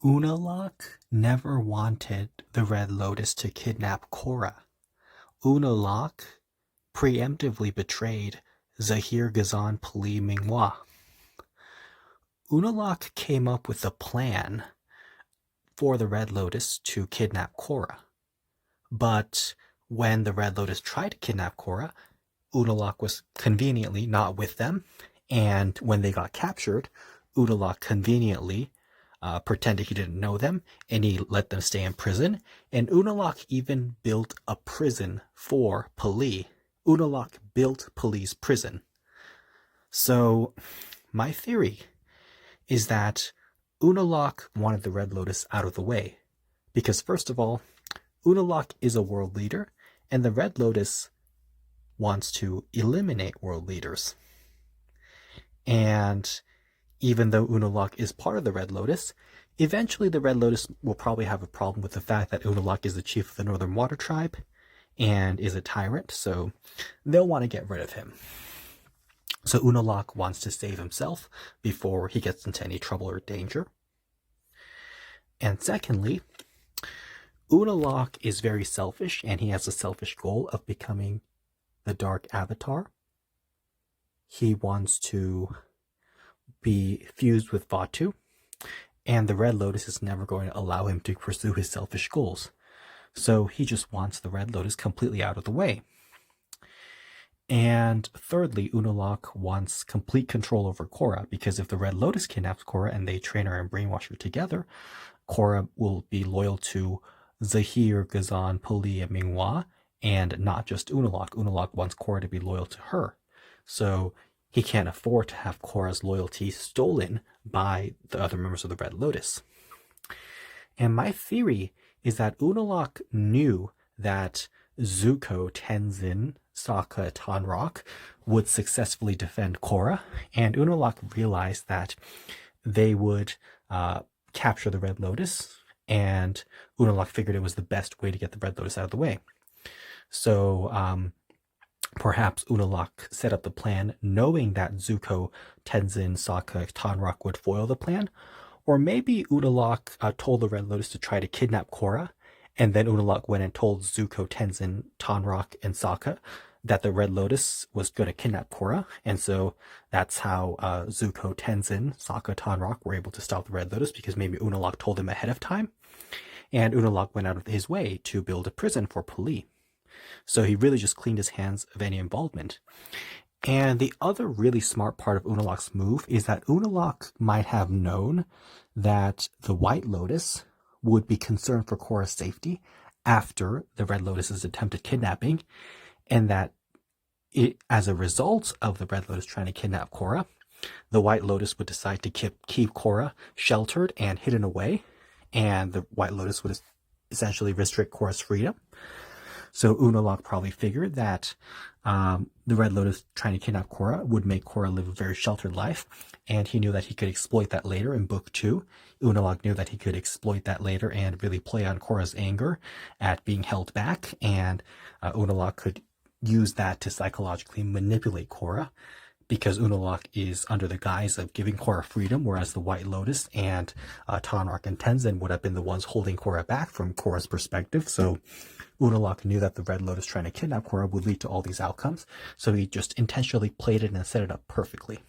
Unalaq never wanted the Red Lotus to kidnap Korra. Unalaq preemptively betrayed Zahir Ghazan Pali Mingwa. Unalaq came up with a plan for the Red Lotus to kidnap Korra. But when the Red Lotus tried to kidnap Korra, Unalaq was conveniently not with them, and when they got captured, Unalaq conveniently pretended he didn't know them, and he let them stay in prison. And Unalaq even built a prison for Pali. Unalaq built Pali's prison. So my theory is that Unalaq wanted the Red Lotus out of the way. Because first of all, Unalaq is a world leader, and the Red Lotus wants to eliminate world leaders. And even though Unalaq is part of the Red Lotus, eventually the Red Lotus will probably have a problem with the fact that Unalaq is the chief of the Northern Water Tribe and is a tyrant, so they'll want to get rid of him. So Unalaq wants to save himself before he gets into any trouble or danger. And secondly, Unalaq is very selfish, and he has a selfish goal of becoming the Dark Avatar. He wants to be fused with Vatu, and the Red Lotus is never going to allow him to pursue his selfish goals. So he just wants the Red Lotus completely out of the way. And thirdly, Unalaq wants complete control over Korra, because if the Red Lotus kidnaps Korra and they train her and brainwash her together, Korra will be loyal to Zahir, Ghazan, Pali, and Mingwa, and not just Unalaq. Unalaq wants Korra to be loyal to her. So he can't afford to have Korra's loyalty stolen by the other members of the Red Lotus. And my theory is that Unalaq knew that Zuko, Tenzin, Sokka, Tonraq would successfully defend Korra, and Unalaq realized that they would capture the Red Lotus, and Unalaq figured it was the best way to get the Red Lotus out of the way. So perhaps Unalaq set up the plan knowing that Zuko, Tenzin, Sokka, Tonraq would foil the plan. Or maybe Unalaq told the Red Lotus to try to kidnap Korra, and then Unalaq went and told Zuko, Tenzin, Tonraq, and Sokka that the Red Lotus was going to kidnap Korra. And so that's how Zuko, Tenzin, Sokka, Tonraq were able to stop the Red Lotus, because maybe Unalaq told them ahead of time. And Unalaq went out of his way to build a prison for Pali. So he really just cleaned his hands of any involvement. And the other really smart part of Unalaq's move is that Unalaq might have known that the White Lotus would be concerned for Korra's safety after the Red Lotus's attempted kidnapping, and that as a result of the Red Lotus trying to kidnap Korra, the White Lotus would decide to keep Korra sheltered and hidden away, and the White Lotus would essentially restrict Korra's freedom. So Unalaq probably figured that the Red Lotus trying to kidnap Korra would make Korra live a very sheltered life, and he knew that he could exploit that later in Book 2. Unalaq knew that he could exploit that later and really play on Korra's anger at being held back, and Unalaq could use that to psychologically manipulate Korra, because Unalaq is under the guise of giving Korra freedom, whereas the White Lotus and Tonraq and Tenzin would have been the ones holding Korra back from Korra's perspective. So Unalaq knew that the Red Lotus trying to kidnap Korra would lead to all these outcomes, so he just intentionally played it and set it up perfectly.